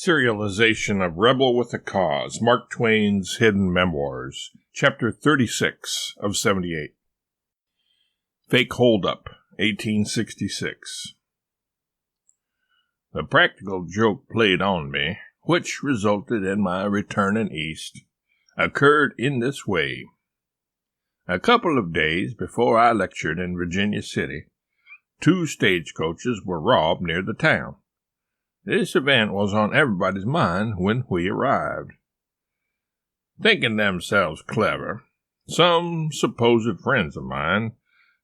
Serialization of Rebel with a Cause, Mark Twain's Hidden Memoirs, Chapter 36 of 78. Fake Holdup, 1866. The practical joke played on me, which resulted in my returning east, occurred in this way. A couple of days before I lectured in Virginia City, 2 stagecoaches were robbed near the town. This event was on everybody's mind when we arrived. Thinking themselves clever, some supposed friends of mine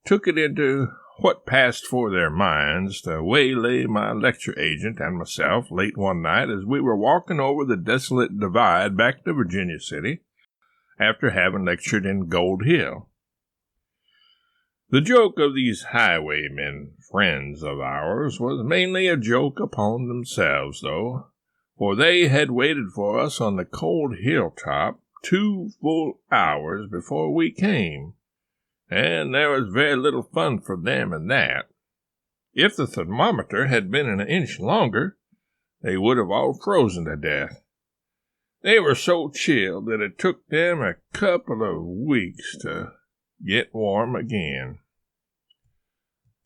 took it into what passed for their minds to waylay my lecture agent and myself late one night as we were walking over the desolate divide back to Virginia City after having lectured in Gold Hill. The joke of these highwaymen, friends of ours, was mainly a joke upon themselves, though, for they had waited for us on the cold hilltop 2 full hours before we came, and there was very little fun for them in that. If the thermometer had been an inch longer, they would have all frozen to death. They were so chilled that it took them a couple of weeks to get warm again.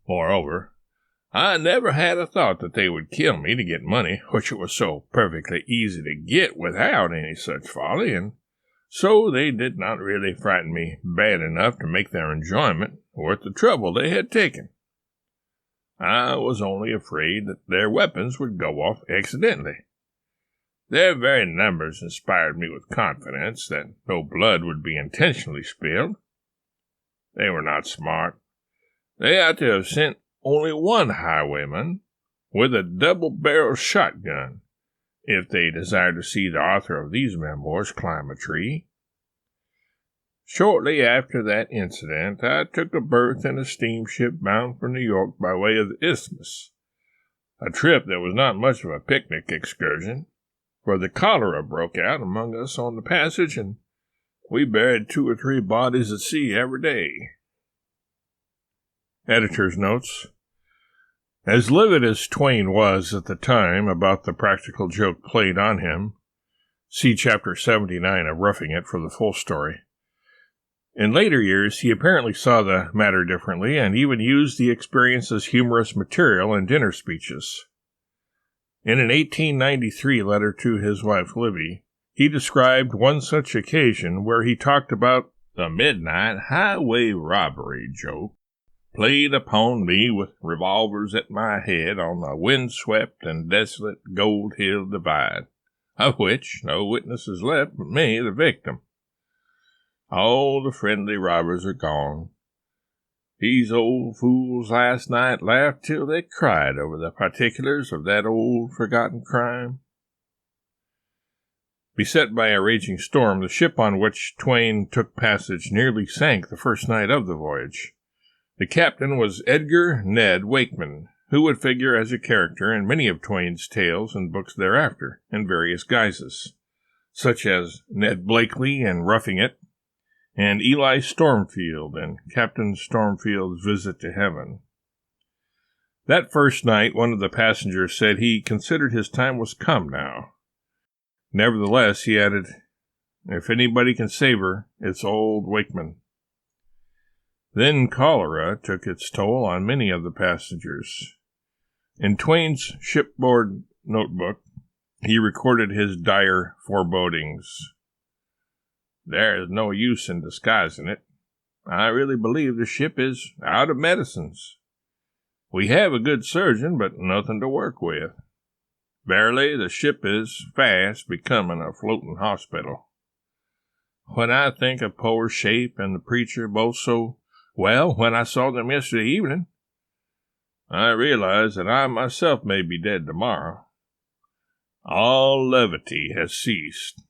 Moreover, I never had a thought that they would kill me to get money, which it was so perfectly easy to get without any such folly, and so they did not really frighten me bad enough to make their enjoyment worth the trouble they had taken. I was only afraid that their weapons would go off accidentally. Their very numbers inspired me with confidence that no blood would be intentionally spilled. They were not smart. They ought to have sent only one highwayman with a double-barreled shotgun if they desired to see the author of these memoirs climb a tree. Shortly after that incident, I took a berth in a steamship bound for New York by way of the Isthmus, a trip that was not much of a picnic excursion, for the cholera broke out among us on the passage, and we buried 2 or 3 bodies at sea every day. Editor's notes. As livid as Twain was at the time about the practical joke played on him, see Chapter 79 of Roughing It for the full story. In later years, he apparently saw the matter differently and even used the experience as humorous material in dinner speeches. In an 1893 letter to his wife Livy, he described one such occasion where he talked about the midnight highway robbery joke played upon me with revolvers at my head on the wind-swept and desolate Gold Hill divide, of which no witness is left but me, the victim. All the friendly robbers are gone. These old fools last night laughed till they cried over the particulars of that old forgotten crime. Beset by a raging storm, the ship on which Twain took passage nearly sank the first night of the voyage. The captain was Edgar Ned Wakeman, who would figure as a character in many of Twain's tales and books thereafter, in various guises, such as Ned Blakely in Roughing It, and Eli Stormfield in Captain Stormfield's Visit to Heaven. That first night, one of the passengers said he considered his time was come now. Nevertheless, he added, "If anybody can save her, it's old Wakeman." Then cholera took its toll on many of the passengers. In Twain's shipboard notebook, he recorded his dire forebodings. "There is no use in disguising it. I really believe the ship is out of medicines. We have a good surgeon, but nothing to work with. Verily, the ship is fast becoming a floating hospital. When I think of poor Shape and the preacher both so well when I saw them yesterday evening, I realize that I myself may be dead tomorrow. All levity has ceased.